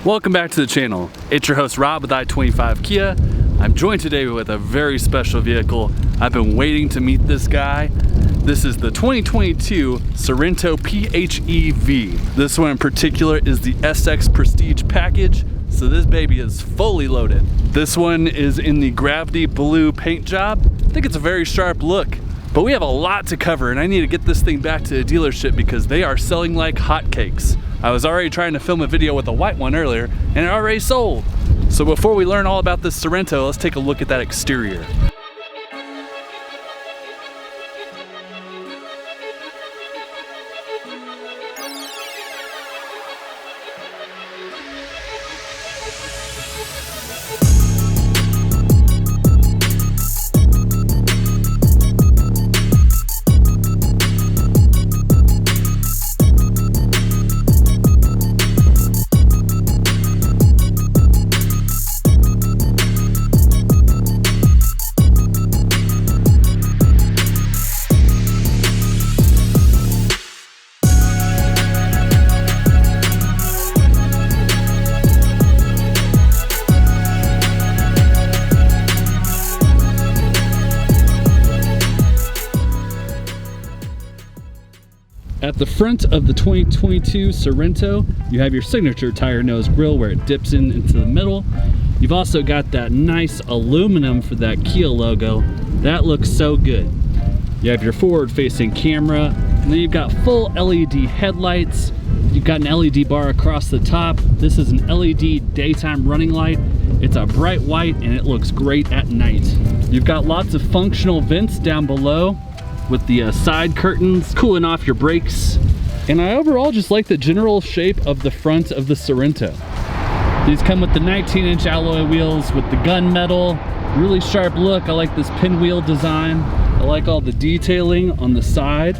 Welcome back to the channel. It's your host Rob with I-25 Kia. I'm joined today with a very special vehicle. I've been waiting to meet this guy. This is the 2022 Sorento PHEV. This one in particular is the SX Prestige package, so this baby is fully loaded. This one is in the Gravity Blue paint job. I think it's a very sharp look, but we have a lot to cover and I need to get this thing back to the dealership because they are selling like hotcakes. I was already trying to film a video with a white one earlier and it already sold. So before we learn all about this Sorento, let's take a look at that exterior. At the front of the 2022 Sorento, you have your signature tire nose grille where it dips into the middle. You've also got that nice aluminum for that Kia logo. That looks so good. You have your forward-facing camera, and then you've got full LED headlights. You've got an LED bar across the top. This is an LED daytime running light. It's a bright white and it looks great at night. You've got lots of functional vents down below with the side curtains, cooling off your brakes. And I overall just like the general shape of the front of the Sorento. These come with the 19-inch alloy wheels with the gunmetal, really sharp look. I like this pinwheel design. I like all the detailing on the side.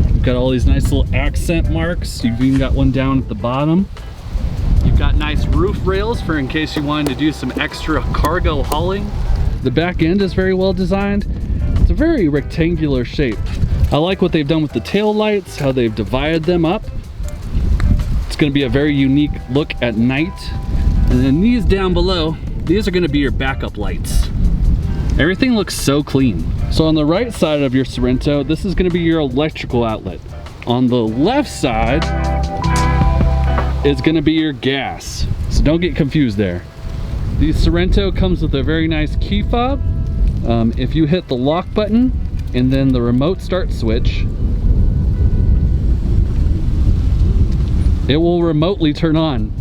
You've got all these nice little accent marks. You've even got one down at the bottom. You've got nice roof rails for in case you wanted to do some extra cargo hauling. The back end is very well designed. It's a very rectangular shape. I like what they've done with the tail lights, how they've divided them up. It's going to be a very unique look at night. And then these down below, these are going to be your backup lights. Everything looks so clean. So on the right side of your Sorento, this is going to be your electrical outlet. On the left side is going to be your gas. So don't get confused there. The Sorento comes with a very nice key fob. If you hit the lock button and then the remote start switch, it will remotely turn on.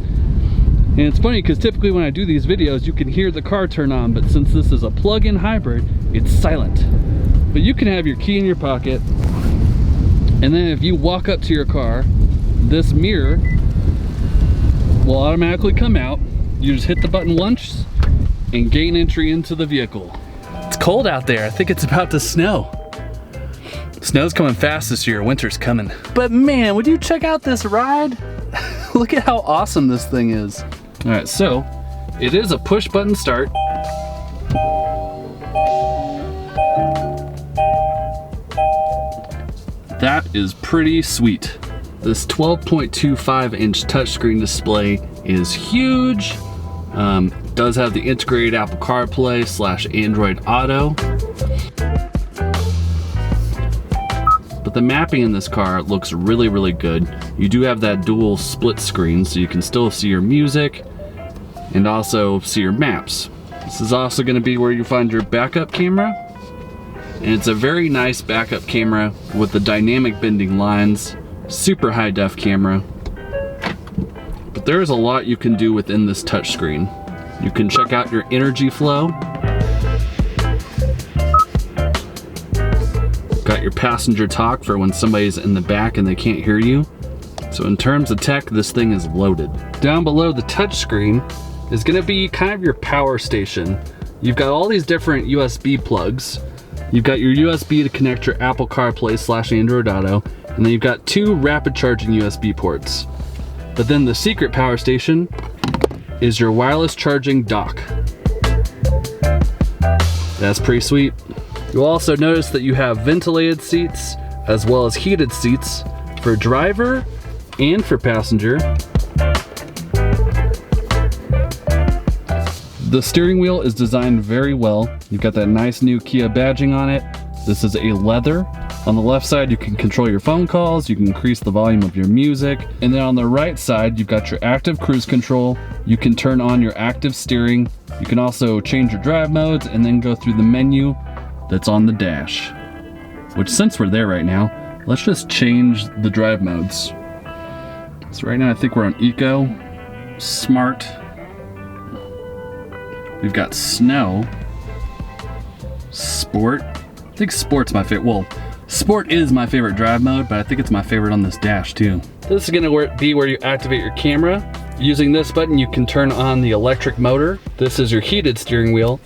And it's funny because typically when I do these videos you can hear the car turn on, but since this is a plug-in hybrid, it's silent. But you can have your key in your pocket, and then if you walk up to your car, this mirror will automatically come out. You just hit the button once and gain entry into the vehicle. It's cold out there. I think it's about to snow. Snow's coming fast this year. Winter's coming. But man, would you check out this ride? Look at how awesome this thing is. All right, so it is a push button start. That is pretty sweet. This 12.25-inch touchscreen display is huge. Does have the integrated Apple CarPlay / Android Auto. But the mapping in this car looks really, really good. You do have that dual split screen, so you can still see your music and also see your maps. This is also going to be where you find your backup camera. And it's a very nice backup camera with the dynamic bending lines, super high def camera. But there's a lot you can do within this touchscreen. You can check out your energy flow. Got your passenger talk for when somebody's in the back and they can't hear you. So in terms of tech, this thing is loaded. Down below the touchscreen is going to be kind of your power station. You've got all these different USB plugs. You've got your USB to connect your Apple CarPlay / Android Auto, and then you've got 2 rapid charging USB ports. But then the secret power station is your wireless charging dock. That's pretty sweet. You'll also notice that you have ventilated seats as well as heated seats for driver and for passenger. The steering wheel is designed very well. You've got that nice new Kia badging on it. This is a leather. On the left side, you can control your phone calls, you can increase the volume of your music, and then on the right side, you've got your active cruise control. You can turn on your active steering. You can also change your drive modes and then go through the menu that's on the dash. Which, since we're there right now, let's just change the drive modes. So right now I think we're on Eco, Smart. We've got Snow, Sport. I think Sport's my favorite. Well, Sport is my favorite drive mode, but I think it's my favorite on this dash too. This is gonna be where you activate your camera. Using this button, you can turn on the electric motor. This is your heated steering wheel.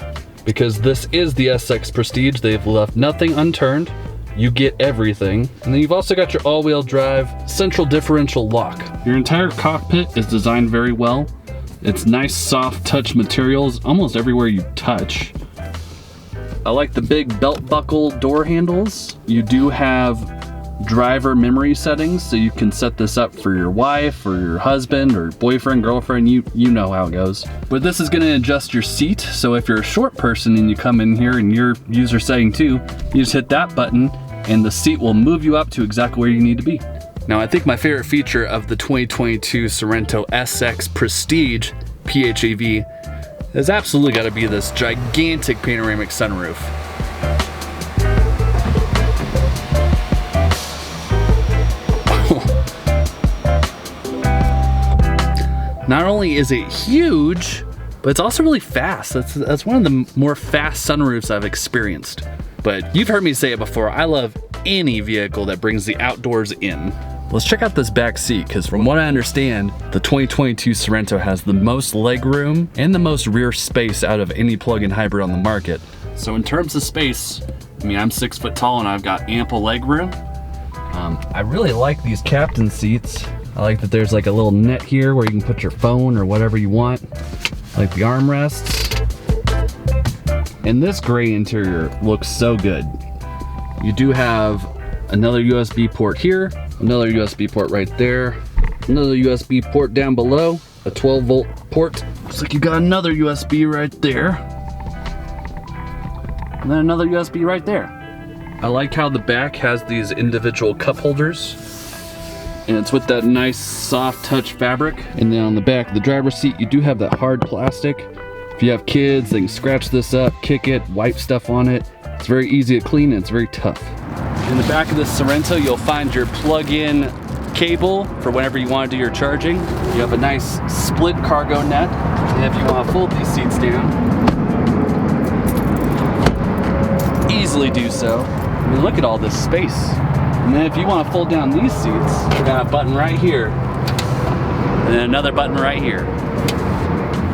Because this is the SX Prestige, they've left nothing unturned. You get everything. And then you've also got your all-wheel drive central differential lock. Your entire cockpit is designed very well. It's nice soft touch materials almost everywhere you touch. I like the big belt buckle door handles. You do have driver memory settings, so you can set this up for your wife or your husband or boyfriend, girlfriend, you know how it goes. But this is gonna adjust your seat, so if you're a short person and you come in here and you're user setting 2, you just hit that button and the seat will move you up to exactly where you need to be. Now I think my favorite feature of the 2022 Sorento SX Prestige PHEV has absolutely gotta be this gigantic panoramic sunroof. Not only is it huge, but it's also really fast. That's one of the more fast sunroofs I've experienced. But you've heard me say it before, I love any vehicle that brings the outdoors in. Let's check out this back seat, because from what I understand, the 2022 Sorento has the most legroom and the most rear space out of any plug-in hybrid on the market. So in terms of space, I mean, I'm 6 foot tall and I've got ample legroom. I really like these captain seats. I like that there's like a little net here where you can put your phone or whatever you want. I like the armrests. And this gray interior looks so good. You do have another USB port here, another USB port right there, another USB port down below, a 12 volt port. Looks like you got another USB right there. And then another USB right there. I like how the back has these individual cup holders. And it's with that nice soft touch fabric. And then on the back of the driver's seat, you do have that hard plastic. If you have kids, they can scratch this up, kick it, wipe stuff on it. It's very easy to clean and it's very tough. In the back of this Sorento, you'll find your plug-in cable for whenever you want to do your charging. You have a nice split cargo net. And if you want to fold these seats down, easily do so. I mean, look at all this space. And then if you want to fold down these seats, you got a button right here, and then another button right here.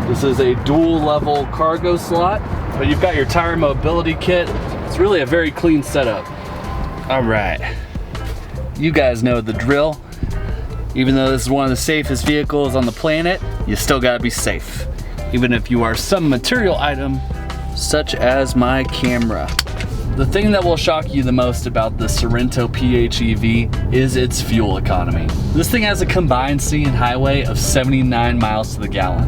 This is a dual level cargo slot, but you've got your tire mobility kit. It's really a very clean setup. All right, you guys know the drill. Even though this is one of the safest vehicles on the planet, you still gotta be safe. Even if you are some material item, such as my camera. The thing that will shock you the most about the Sorento PHEV is its fuel economy. This thing has a combined city and highway of 79 miles to the gallon.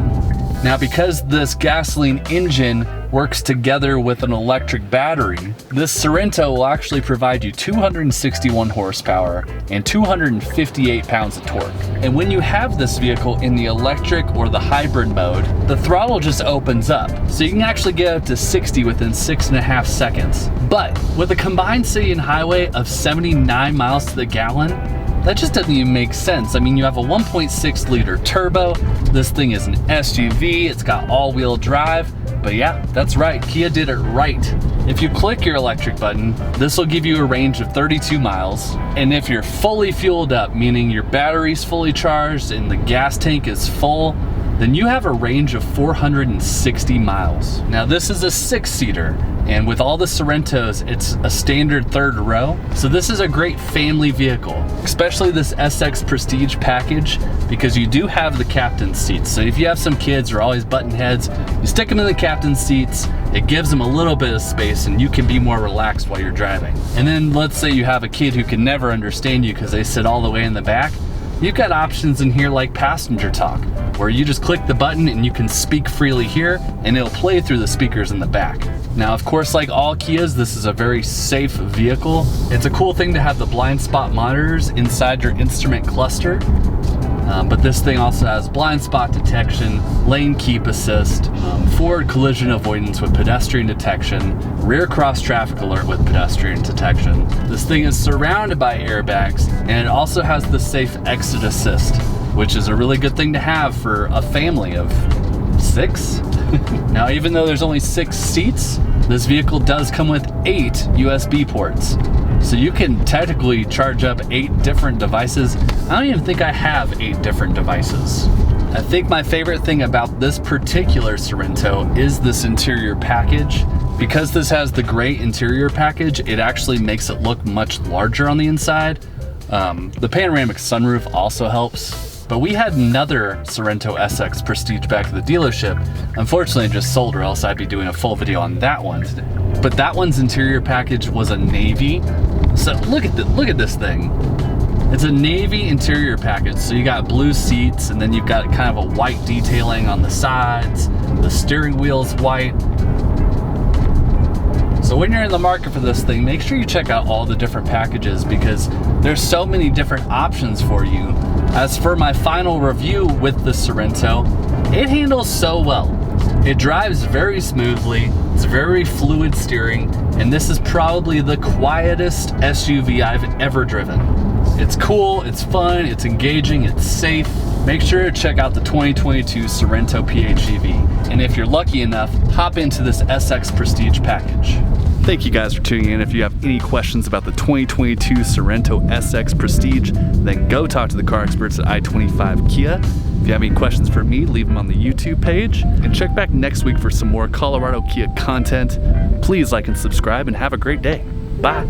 Now, because this gasoline engine works together with an electric battery, this Sorento will actually provide you 261 horsepower and 258 pounds of torque. And when you have this vehicle in the electric or the hybrid mode, the throttle just opens up. So you can actually get up to 60 within 6.5 seconds. But with a combined city and highway of 79 miles to the gallon, that just doesn't even make sense. I mean, you have a 1.6 liter turbo. This thing is an SUV. It's got all-wheel drive. But yeah, that's right, Kia did it right. If you click your electric button, this will give you a range of 32 miles. And if you're fully fueled up, meaning your battery's fully charged and the gas tank is full, then you have a range of 460 miles. Now this is a 6-seater, and with all the Sorentos, it's a standard third row. So this is a great family vehicle, especially this SX Prestige package, because you do have the captain's seats. So if you have some kids who are always button heads, you stick them in the captain's seats, it gives them a little bit of space and you can be more relaxed while you're driving. And then let's say you have a kid who can never understand you because they sit all the way in the back. You've got options in here like passenger talk, where you just click the button and you can speak freely here and it'll play through the speakers in the back. Now, of course, like all Kias, this is a very safe vehicle. It's a cool thing to have the blind spot monitors inside your instrument cluster. But this thing also has blind spot detection, lane keep assist, forward collision avoidance with pedestrian detection, rear cross traffic alert with pedestrian detection. This thing is surrounded by airbags, and it also has the safe exit assist, which is a really good thing to have for a family of 6. Now, even though there's only 6 seats, this vehicle does come with 8 USB ports. So you can technically charge up 8 different devices. I don't even think I have 8 different devices. I think my favorite thing about this particular Sorento is this interior package. Because this has the gray interior package, it actually makes it look much larger on the inside. The panoramic sunroof also helps. But we had another Sorento SX Prestige back at the dealership. Unfortunately, it just sold, or else I'd be doing a full video on that one today. But that one's interior package was a navy. So look at this thing. It's a navy interior package. So you got blue seats, and then you've got kind of a white detailing on the sides. The steering wheel's white. So when you're in the market for this thing, make sure you check out all the different packages, because there's so many different options for you. As for my final review with the Sorento, it handles so well. It drives very smoothly, it's very fluid steering, and this is probably the quietest SUV I've ever driven. It's cool, it's fun, it's engaging, it's safe. Make sure to check out the 2022 Sorento PHEV. And if you're lucky enough, hop into this SX Prestige package. Thank you guys for tuning in. If you have any questions about the 2022 Sorento SX Prestige, then go talk to the car experts at I-25 Kia. If you have any questions for me, leave them on the YouTube page. And check back next week for some more Colorado Kia content. Please like and subscribe, and have a great day. Bye.